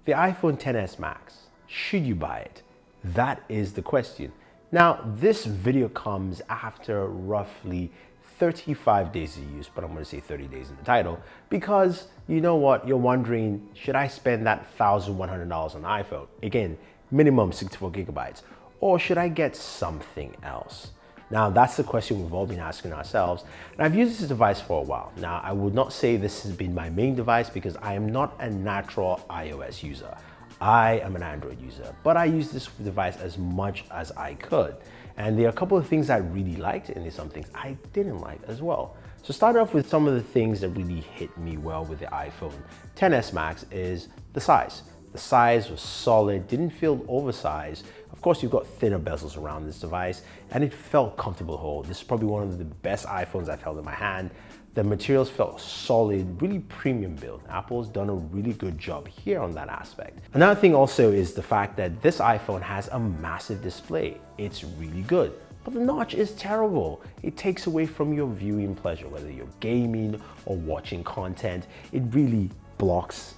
The iPhone XS Max, should you buy it? That is the question. Now, this video comes after roughly 35 days of use, but I'm gonna say 30 days in the title, because you know what, you're wondering, should I spend that $1,100 on an iPhone? Again, minimum 64 gigabytes, or should I get something else? Now, that's the question we've all been asking ourselves, and I've used this device for a while. Now, I would not say this has been my main device because I am not a natural iOS user. I am an Android user, but I use this device as much as I could. And there are a couple of things I really liked, and there's some things I didn't like as well. So start off with some of the things that really hit me well with the iPhone XS Max is the size. The size was solid, didn't feel oversized. Of course, you've got thinner bezels around this device, and it felt comfortable to hold. This is probably one of the best iPhones I've held in my hand. The materials felt solid, really premium build. Apple's done a really good job here on that aspect. Another thing also is the fact that this iPhone has a massive display. It's really good, but the notch is terrible. It takes away from your viewing pleasure, whether you're gaming or watching content. It really blocks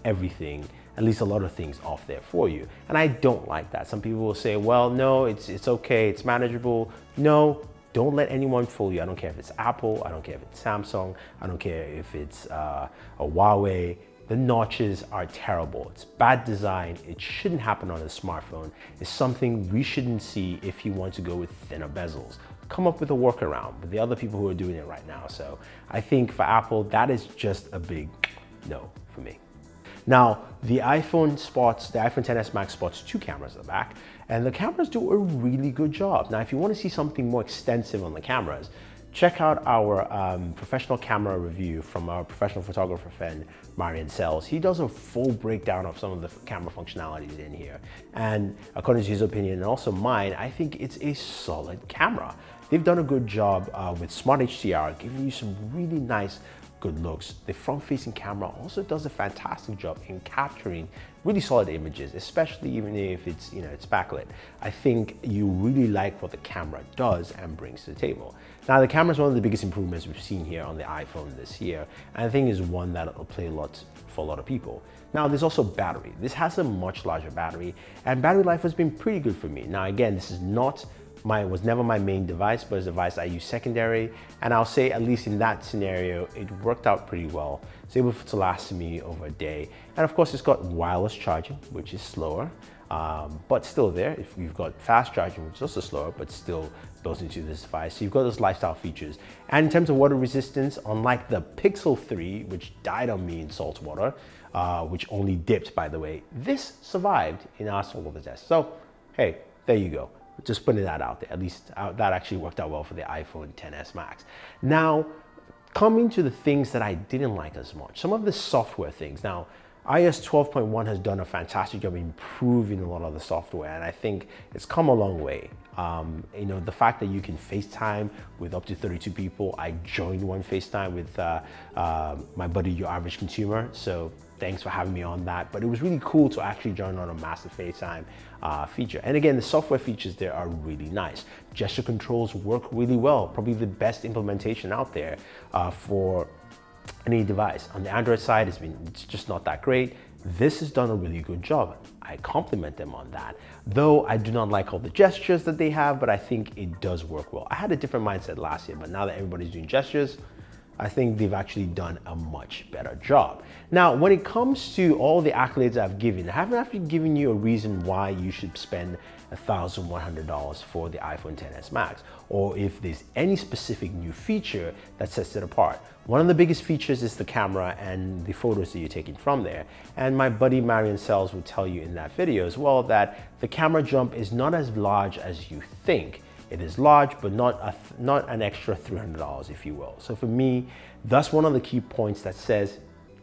everything, at least a lot of things off there for you. And I don't like that. Some people will say, well, no, it's okay, it's manageable. No, don't let anyone fool you. I don't care if it's Apple, I don't care if it's Samsung, I don't care if it's a Huawei. The notches are terrible. It's bad design. It shouldn't happen on a smartphone. It's something we shouldn't see if you want to go with thinner bezels. Come up with a workaround, but the other people who are doing it right now. So I think for Apple, that is just a big no for me. Now, the iPhone XS Max sports 2 cameras at the back, and the cameras do a really good job. Now, if you want to see something more extensive on the cameras, check out our professional camera review from our professional photographer friend, Marian Sells. He does a full breakdown of some of the camera functionalities in here. And according to his opinion and also mine, I think it's a solid camera. They've done a good job with Smart HDR, giving you some really nice good looks. The front-facing camera also does a fantastic job in capturing really solid images, especially even if it's, it's backlit. I think you really like what the camera does and brings to the table. Now, the camera is one of the biggest improvements we've seen here on the iPhone this year, and I think is one that will play for a lot of people. Now, there's also battery. This has a much larger battery, and battery life has been pretty good for me. Now, again, this is was never my main device, but it's a device I use secondary. And I'll say, at least in that scenario, it worked out pretty well. It's able to last me over a day. And of course, it's got wireless charging, which is slower, but still there. If you've got fast charging, which is also slower, but still built into this device. So you've got those lifestyle features. And in terms of water resistance, unlike the Pixel 3, which died on me in salt water, which only dipped, by the way, this survived in our saltwater test. So, hey, there you go. Just putting that out there. At least that actually worked out well for the iPhone XS Max. Now, coming to the things that I didn't like as much, some of the software things. Now, iOS 12.1 has done a fantastic job improving a lot of the software, and I think it's come a long way. The fact that you can FaceTime with up to 32 people. I joined one FaceTime with my buddy, Your Average Consumer. So thanks for having me on that. But it was really cool to actually join on a massive FaceTime feature. And again, the software features there are really nice. Gesture controls work really well. Probably the best implementation out there for any device. On the Android side, it's just not that great. This has done a really good job. I compliment them on that. Though I do not like all the gestures that they have, but I think it does work well. I had a different mindset last year, but now that everybody's doing gestures, I think they've actually done a much better job. Now, when it comes to all the accolades I've given, I haven't actually given you a reason why you should spend $1,100 for the iPhone XS Max, or if there's any specific new feature that sets it apart. One of the biggest features is the camera and the photos that you're taking from there. And my buddy Marian Sells will tell you in that video as well that the camera jump is not as large as you think. It is large, but not an extra $300, if you will. So for me, that's one of the key points that says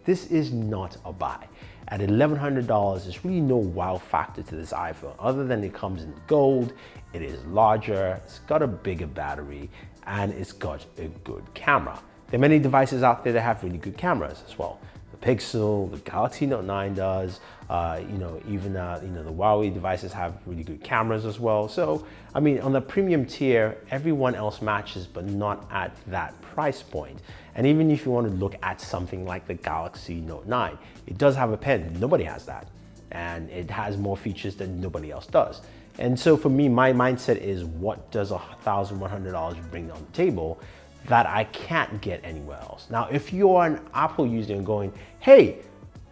this is not a buy. At $1,100, there's really no wow factor to this iPhone, other than it comes in gold, it is larger, it's got a bigger battery, and it's got a good camera. There are many devices out there that have really good cameras as well. The Pixel, the Galaxy Note 9 does, even the Huawei devices have really good cameras as well. So, I mean, on the premium tier, everyone else matches, but not at that price point. And even if you want to look at something like the Galaxy Note 9, it does have a pen. Nobody has that. and it has more features than nobody else does. And so for me, my mindset is, what does $1,100 bring on the table that I can't get anywhere else? Now, if you're an Apple user and going, hey,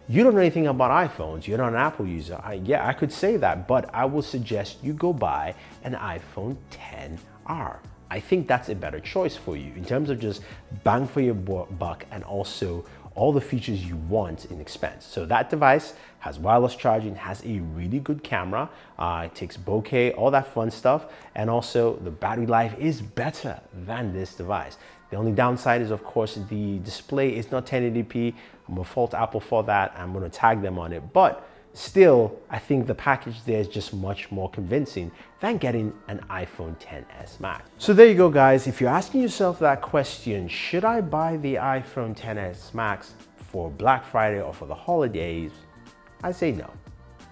you don't know anything about iPhones, you're not an Apple user, yeah, I could say that, but I will suggest you go buy an iPhone XR. I think that's a better choice for you in terms of just bang for your buck and also all the features you want in expense. So that device has wireless charging, has a really good camera, it takes bokeh, all that fun stuff, and also the battery life is better than this device. The only downside is, of course, the display is not 1080p. I'm gonna fault Apple for that. I'm gonna tag them on it, but still, I think the package there is just much more convincing than getting an iPhone XS Max. So there you go, guys. If you're asking yourself that question, should I buy the iPhone XS Max for Black Friday or for the holidays? I say no.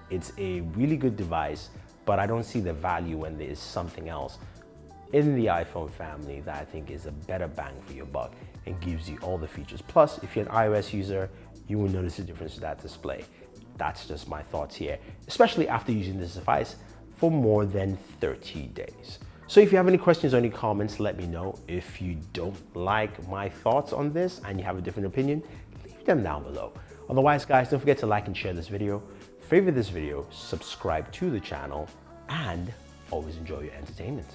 It's a really good device, but I don't see the value when there is something else in the iPhone family that I think is a better bang for your buck and gives you all the features. Plus, if you're an iOS user, you will notice a difference in that display. That's just my thoughts here, especially after using this device for more than 30 days. So if you have any questions or any comments, let me know. If you don't like my thoughts on this and you have a different opinion, leave them down below. Otherwise, guys, don't forget to like and share this video, favorite this video, subscribe to the channel, and always enjoy your entertainment.